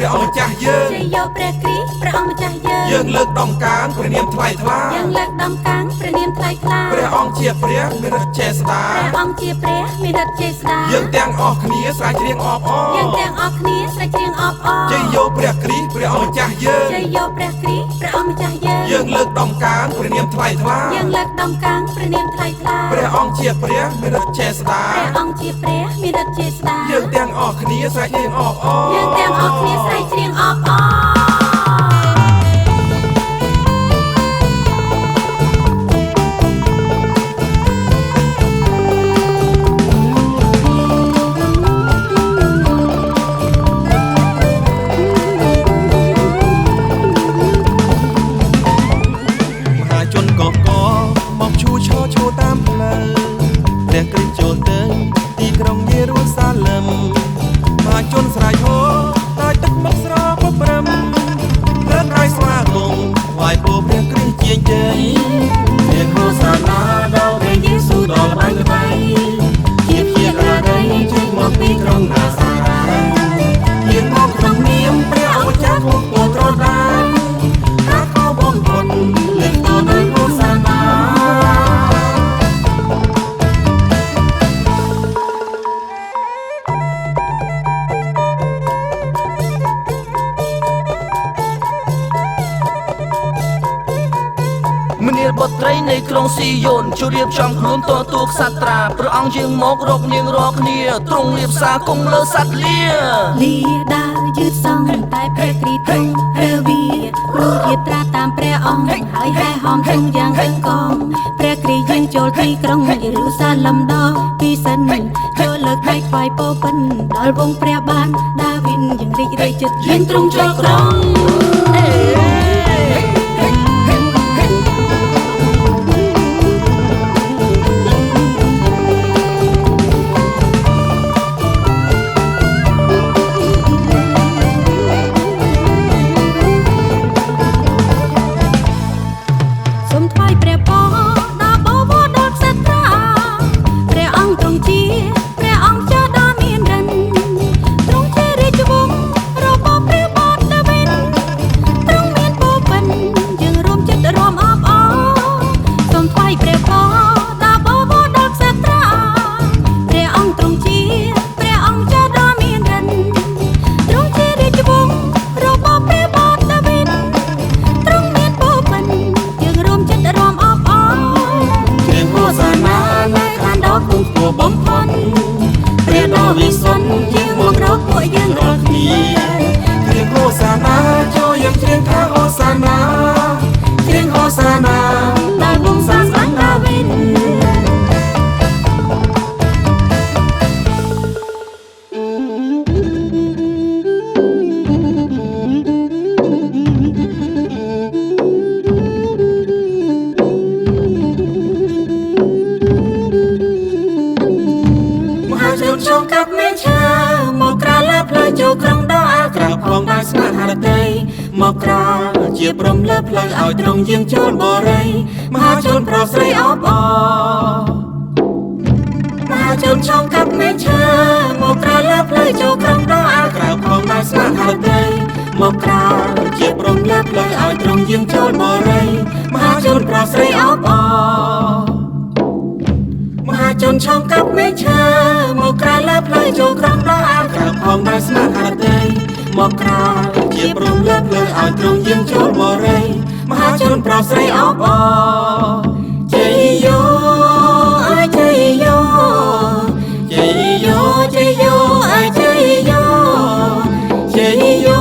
ព្រះអង្គម្ចាស់យើងជ័យយោព្រះគ្រីស្ទព្រះអង្គម្ចាស់យើងលើកដំកើងព្រះនាមថ្លៃថ្លាយើងលើកដំកើងព្រះនាមថ្លៃថ្លាព្រះអង្គជាព្រះមានឫទ្ធិចេស្តាព្រះអង្គជាព្រះមានឫទ្ធិចេស្តាយើងទាំងអស់គ្នាស្រែកច្រៀងអបអរយើងទាំងអស់គ្នាស្រែកច្រៀងអបអរជ័យយោព្រះគ្រីស្ទព្រះអង្គម្ចាស់យើងជ័យយោព្រះគ្រីស្ទព្រះអង្គម្ចាស់យើងលើកដំកើងព្រះនាមថ្លៃថ្លាយើងលើកដំកើងព្រះនាមថ្លៃថ្លាព្រះអង្គជាព្រះមានឫទ្ធិចេស្តាព្រះអង្គជាព្រះមានឫទ្ធិចេស្តាយើងទាំងអស់គ្នាស្រែកច្រៀងអបអរយើងទាំងអស់គ្នាស្រែកច្រៀងអបអរមកឈូតាមផ្លូវព្រះគ្រីស្ទចូលទៅទីក្រុងយេរូសាឡឹមមហាជនស្រែកហូដោយទឹកមុខស្រពព្រឹមលើកដៃស្វាគមន៍ថ្វាយពរព្រះគ្រីស្ទជាជ័យព្រះហូសាណាដល់ព្រះយេស៊ូវដល់ល្បីល្បីជាជារាដីជើងមកពីក្រុងណាសារ៉ាយាងមកក្នុងនាមព្រះអម្ចាស់គ្រប់គ្រងត្រដាកាត់ខោបំផុតលើកតដោយហូសាណាមនាលបុត្រីនៃក្រុងស៊ីយ៉ូនជួយរៀបចំខ្លួនតទួក្សត្រាព្រះអង្គយាងមករកនាងរាល់គ្នាទ្រង់រៀបសារគង់លើសត្វលាដើរយឺតសងតែព្រះគ្រីស្ទទ្រង់រើវាព្រោះយាត្រាតាមព្រះអង្គហើយហែហមទ្រង់យ៉ាងរឹងកងព្រះគ្រីស្ទយាងចូលទីក្រុងយេរូសាឡឹមដល់ពីសិនចូលលើកដៃថ្វាយពោពេញដល់វងព្រះបាទដាវីតយ៉ាងរីករាយចិត្តយាងទ្រង់ចូលក្រុងបំផុតព្រះដ៏វិសុទ្ធជាងមករកពួកយើងរាល់គ្នាគ្រៀងហូសាណាចូលយើងច្រៀងថាហូសាណាច្រៀងហូសាណាដល់វងសាស្ត្រដាវីតចងកាប់មេឈើមកក្រៅលើផ្លូវចូលក្រុងដល់អាក្រៅផងដោយស្មារតីមកក្រៅជាព្រំលើផ្លូវឲ្យត្រង់យាងចូលបរិយមហាជនប្រុសស្រីអបអរមហាជនចងកាប់មេឈើមកក្រៅលើផ្លូវចូលក្រុងដល់អាក្រៅផងដោយស្មារតីមកក្រៅជាព្រំលើផ្លូវឲ្យត្រង់យាងចូលបរិយមហាជនប្រុសស្រីអបអរមហាជនឆោមកាប់មេឈើមកក្រៅលើផ្លូវចូលក្រុងដល់អាក្រៅផងដោយស្មារតីមកក្រៅជាព្រំលើផ្លូវឲ្យត្រង់យាងចូលបរិយមហាជនប្រុសស្រីអបអរជ័យយោអើយជ័យយោជ័យយោជ័យយោអើយជ័យយោជ័យយោ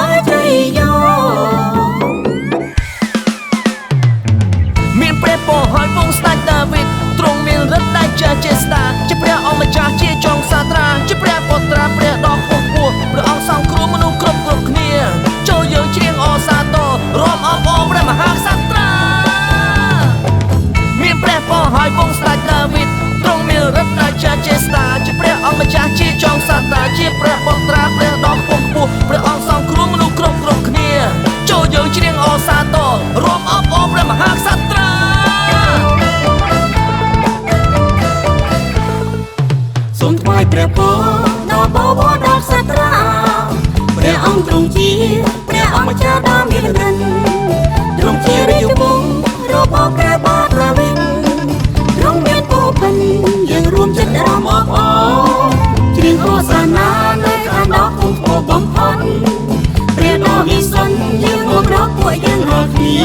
អើយជ័យយោមានព្រះពរឲ្យវងស្ដេចដាវីតទ្រង់មានឫទ្ធិដែលជាចេស្តាជាព្រះអង្គម្ចាស់ជាចុងសាត្រាជាព្រះពុត្រាព្រះដ៏ខ្ពស់ខ្ពស់ព្រះអង្គសង្គ្រោះមនុស្សគ្រប់គ្នាចូលយើងច្រៀងអសាទររួមអបអរព្រះមហាក្សត្រាមានព្រះពរឲ្យវងស្ដេចដាវីតទ្រង់មានឫទ្ធិដែលជាចេស្តាជាព្រះអង្គម្ចាស់ជាចុងសាត្រាជាព្រះពុត្រាព្រះដ៏ខ្ពស់ខ្ពស់ព្រះអង្គសង្គ្រោះមនុស្សគ្រប់គ្នាចូលយើងច្រៀងអសាទររួមអបអរព្រះមហាក្សត្រាសូមថ្វាយព្រះពរដល់បវរដល់ក្សត្រាព្រះ ទ្រង់ជាព្រះអង្គម្ចាស់ដ៏មានរិទ្ធទ្រង់ជារាជវង្សរបស់ព្រះបាទរាវិនទ្រង់មានពោពេញយើងរួមចិត្តរំអបអរច្រៀងហោសាណានៅខាងដ៏គង់ខ្ពស់បំផុតព្រះដ៏វិសុទ្ធយើងមករកពួកយើងរាល់គ្នា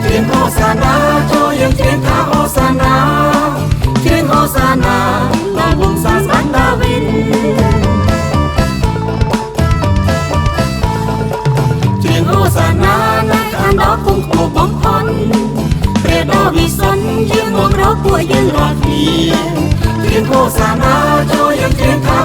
ច្រៀងហោសាណាចូលយើងច្រៀងថាហោសាណាច្រៀងហោសាណាដល់វង្សាស្ដេចដាវីតច្រៀងហោសាណានៅខាងដ៏គង់ខ្ពស់បំផុតព្រះដ៏វិសុទ្ធយើងមករកពួកយើងរាល់គ្នាច្រៀងហោសាណាចូលយើងច្រៀងថា